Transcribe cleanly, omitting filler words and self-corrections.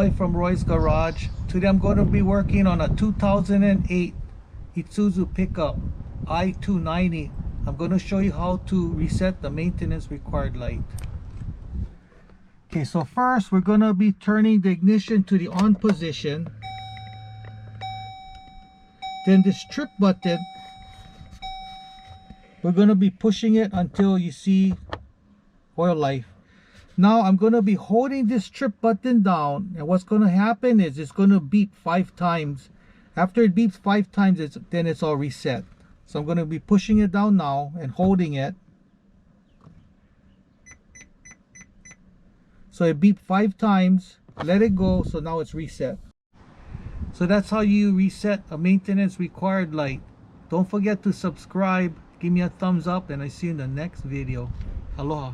Roy from Roy's Garage. Today I'm going to be working on a 2008 Isuzu pickup I-290. I'm going to show you how to reset the maintenance required light. Okay, so first we're going to be turning the ignition to the on position. Then this trip button, we're going to be pushing it until you see oil life. Now I'm going to be holding this trip button down, and what's going to happen is it's going to beep 5 times. After it beeps 5 times, then it's all reset. So I'm going to be pushing it down now and holding it. So it beeped 5 times, let it go, so now it's reset. So that's how you reset a maintenance required light. Don't forget to subscribe, give me a thumbs up, and I see you in the next video. Aloha.